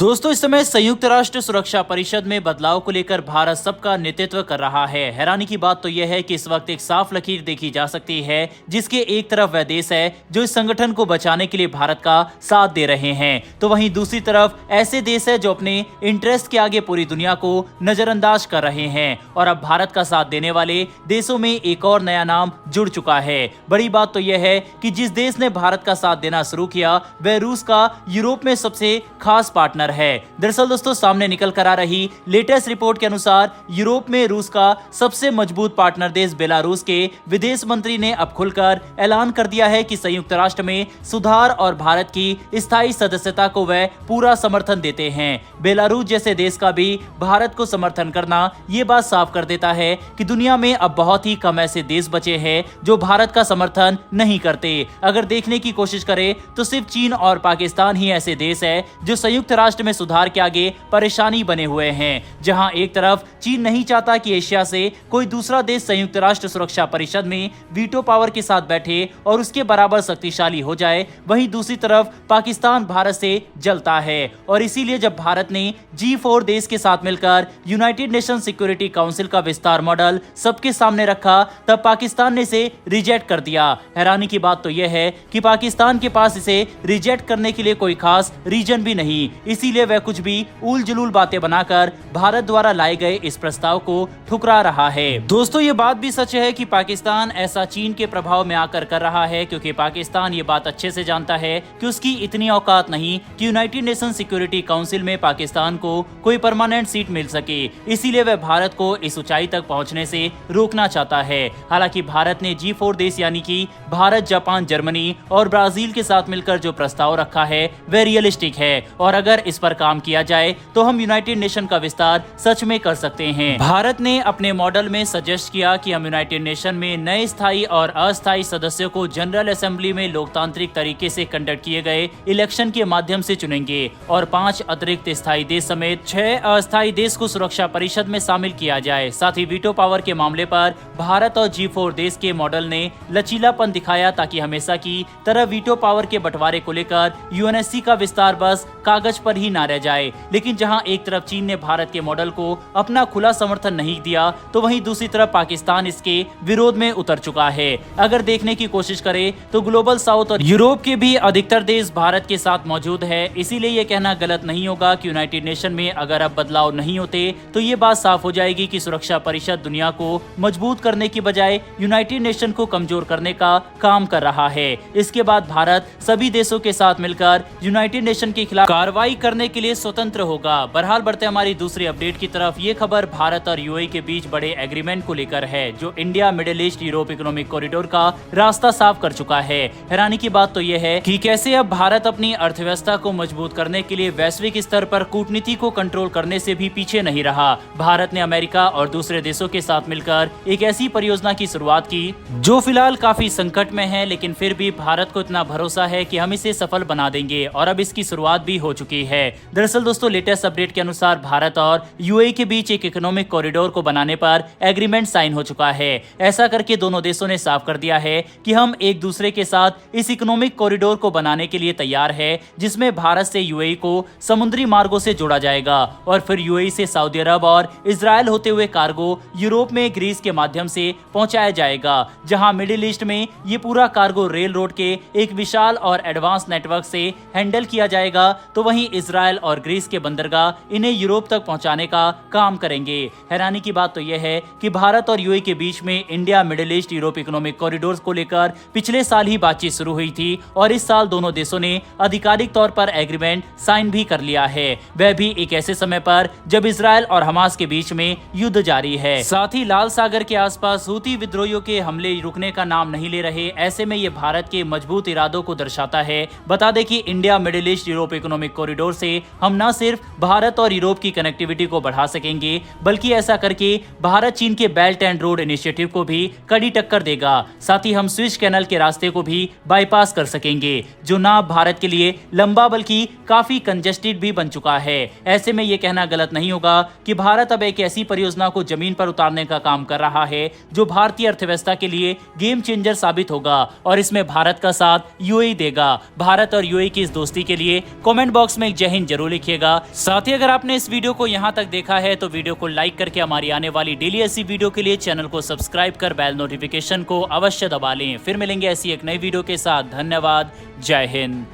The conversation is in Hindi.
दोस्तों, इस समय संयुक्त राष्ट्र सुरक्षा परिषद में बदलाव को लेकर भारत सबका नेतृत्व कर रहा है। हैरानी की बात तो यह है कि इस वक्त एक साफ लकीर देखी जा सकती है, जिसके एक तरफ वह देश है जो इस संगठन को बचाने के लिए भारत का साथ दे रहे हैं, तो वहीं दूसरी तरफ ऐसे देश है जो अपने इंटरेस्ट के आगे पूरी दुनिया को नजरअंदाज कर रहे हैं। और अब भारत का साथ देने वाले देशों में एक और नया नाम जुड़ चुका है। बड़ी बात तो यह है कि जिस देश ने भारत का साथ देना शुरू किया वह रूस का यूरोप में सबसे खास पार्टनर है। दरअसल दोस्तों, सामने निकल कर आ रही लेटेस्ट रिपोर्ट के अनुसार यूरोप में रूस का सबसे मजबूत पार्टनर देश बेलारूस के विदेश मंत्री ने अब खुलकर ऐलान कर दिया है कि संयुक्त राष्ट्र में सुधार और भारत की स्थायी सदस्यता को वह पूरा समर्थन देते हैं। बेलारूस जैसे देश का भी भारत को समर्थन करना ये बात साफ कर देता है कि दुनिया में अब बहुत ही कम ऐसे देश बचे हैं जो भारत का समर्थन नहीं करते। अगर देखने की कोशिश करें तो सिर्फ चीन और पाकिस्तान ही ऐसे देश है जो संयुक्त राष्ट्र में सुधार के आगे परेशानी बने हुए हैं। जहां एक तरफ चीन नहीं चाहता कि एशिया से कोई दूसरा देश संयुक्त राष्ट्र सुरक्षा परिषद में वीटो पावर के साथ बैठे और उसके बराबर शक्तिशाली हो जाए, वहीं दूसरी तरफ पाकिस्तान भारत से जलता है। और इसीलिए जब भारत ने G4 देश के साथ मिलकर यूनाइटेड नेशन सिक्योरिटी काउंसिल का विस्तार मॉडल सबके सामने रखा, तब पाकिस्तान ने इसे रिजेक्ट कर दिया। हैरानी की बात तो यह है कि पाकिस्तान के पास इसे रिजेक्ट करने के लिए कोई खास रीजन भी नहीं, इसीलिए वह कुछ भी उल जुलूल बातें बनाकर भारत द्वारा लाए गए इस प्रस्ताव को ठुकरा रहा है। दोस्तों, ये बात भी सच है कि पाकिस्तान ऐसा चीन के प्रभाव में आकर कर रहा है, क्योंकि पाकिस्तान ये बात अच्छे से जानता है कि उसकी इतनी औकात नहीं कि यूनाइटेड नेशन सिक्योरिटी काउंसिल में पाकिस्तान को कोई परमानेंट सीट मिल सके। इसीलिए वह भारत को इस ऊंचाई तक पहुंचने से रोकना चाहता है। हालांकि भारत ने G4 देश यानी कि भारत, जापान, जर्मनी और ब्राजील के साथ मिलकर जो प्रस्ताव रखा है वह रियलिस्टिक है, और अगर इस पर काम किया जाए तो हम यूनाइटेड नेशन का विस्तार सच में कर सकते हैं। भारत ने अपने मॉडल में सजेस्ट किया कि हम यूनाइटेड नेशन में नए स्थायी और अस्थायी सदस्यों को जनरल असेंबली में लोकतांत्रिक तरीके से कंडक्ट किए गए इलेक्शन के माध्यम से चुनेंगे, और 5 अतिरिक्त स्थायी देश समेत 6 अस्थायी देश को सुरक्षा परिषद में शामिल किया जाए। साथ ही वीटो पावर के मामले पर भारत और G4 देश के मॉडल ने लचीलापन दिखाया, ताकि हमेशा की तरह वीटो पावर के बंटवारे को लेकर यूएनएससी का विस्तार बस कागज पर ही ना रह जाए। लेकिन जहां एक तरफ चीन ने भारत के मॉडल को अपना खुला समर्थन नहीं दिया, तो वहीं दूसरी तरफ पाकिस्तान इसके विरोध में उतर चुका है। अगर देखने की कोशिश करें तो ग्लोबल साउथ और यूरोप के भी अधिकतर देश भारत के साथ मौजूद है। इसीलिए यह कहना गलत नहीं होगा कि यूनाइटेड नेशन में अगर अब बदलाव नहीं होते तो ये बात साफ हो जाएगी कि सुरक्षा परिषद दुनिया को मजबूत करने की बजाय यूनाइटेड नेशन को कमजोर करने का काम कर रहा है। इसके बाद भारत सभी देशों के साथ मिलकर यूनाइटेड नेशन के खिलाफ कार्रवाई करने के लिए स्वतंत्र होगा। बहरहाल बढ़ते हमारी दूसरी अपडेट की तरफ। ये खबर भारत और यूएई के बीच बड़े एग्रीमेंट को लेकर है, जो India middle east Europe economic corridor का रास्ता साफ कर चुका है। हैरानी की बात तो यह है कि कैसे अब भारत अपनी अर्थव्यवस्था को मजबूत करने के लिए वैश्विक स्तर पर कूटनीति को कंट्रोल करने से भी पीछे नहीं रहा। भारत ने अमेरिका और दूसरे देशों के साथ मिलकर एक ऐसी परियोजना की शुरुआत की जो फिलहाल काफी संकट में है, लेकिन फिर भी भारत को इतना भरोसा है कि हम इसे सफल बना देंगे, और अब इसकी शुरुआत भी हो चुकी है। दरअसल दोस्तों, लेटेस्ट अपडेट के अनुसार भारत और यूएई के बीच एक इकोनॉमिक कॉरिडोर को बनाने पर एग्रीमेंट साइन हो चुका है। ऐसा करके दोनों देशों ने साफ कर दिया है कि हम एक दूसरे के साथ इस इकोनॉमिक कॉरिडोर को बनाने के लिए तैयार है, जिसमें भारत से यूएई को समुद्री मार्गों से जोड़ा जाएगा, और फिर यूएई से सऊदी अरब और इजराइल होते हुए कार्गो यूरोप में ग्रीस के माध्यम से पहुंचाया जाएगा। जहां मिडिल ईस्ट में ये पूरा कार्गो रेल रोड के एक विशाल और एडवांस नेटवर्क से हैंडल किया जाएगा, तो वहीं इजराइल और ग्रीस के बंदरगाह इन्हें यूरोप तक पहुंचाने का काम करेंगे। हैरानी की बात तो यह है कि भारत और यूएई के बीच में India middle east Europe economic corridor को लेकर पिछले साल ही बातचीत शुरू हुई थी, और इस साल दोनों देशों ने आधिकारिक तौर पर एग्रीमेंट साइन भी कर लिया है। वह भी एक ऐसे समय पर जब इजराइल और हमास के बीच में युद्ध जारी है। साथ ही लाल सागर के आसपास हूती विद्रोहियों के हमले रुकने का नाम नहीं ले रहे। ऐसे में ये भारत के मजबूत इरादों को दर्शाता है। बता दें कि India middle east Europe economic corridor से हम न सिर्फ भारत और यूरोप की कनेक्टिविटी को बढ़ा सकेंगे, बल्कि ऐसा करके भारत चीन के बेल्ट एंड रोड इनिशिएटिव को भी कड़ी टक्कर देगा। साथ ही हम स्विच कैनल के रास्ते को भी बाईपास कर सकेंगे, जो न भारत के लिए लंबा बल्कि काफी कंजेस्टेड भी बन चुका है। ऐसे में यह कहना गलत नहीं होगा कि भारत अब एक ऐसी परियोजना को जमीन पर उतारने का काम कर रहा है जो भारतीय अर्थव्यवस्था के लिए गेम चेंजर साबित होगा, और इसमें भारत का साथ यूएई देगा। भारत और यूएई की इस दोस्ती के लिए कमेंट बॉक्स में जय हिंद जरूर लिखिएगा। साथ ही अगर आपने इस वीडियो को यहाँ तक देखा है तो वीडियो को लाइक करके हमारी आने वाली डेली ऐसी वीडियो के लिए चैनल को सब्सक्राइब कर बेल नोटिफिकेशन को अवश्य दबा लें। फिर मिलेंगे ऐसी एक नई वीडियो के साथ। धन्यवाद। जय हिंद।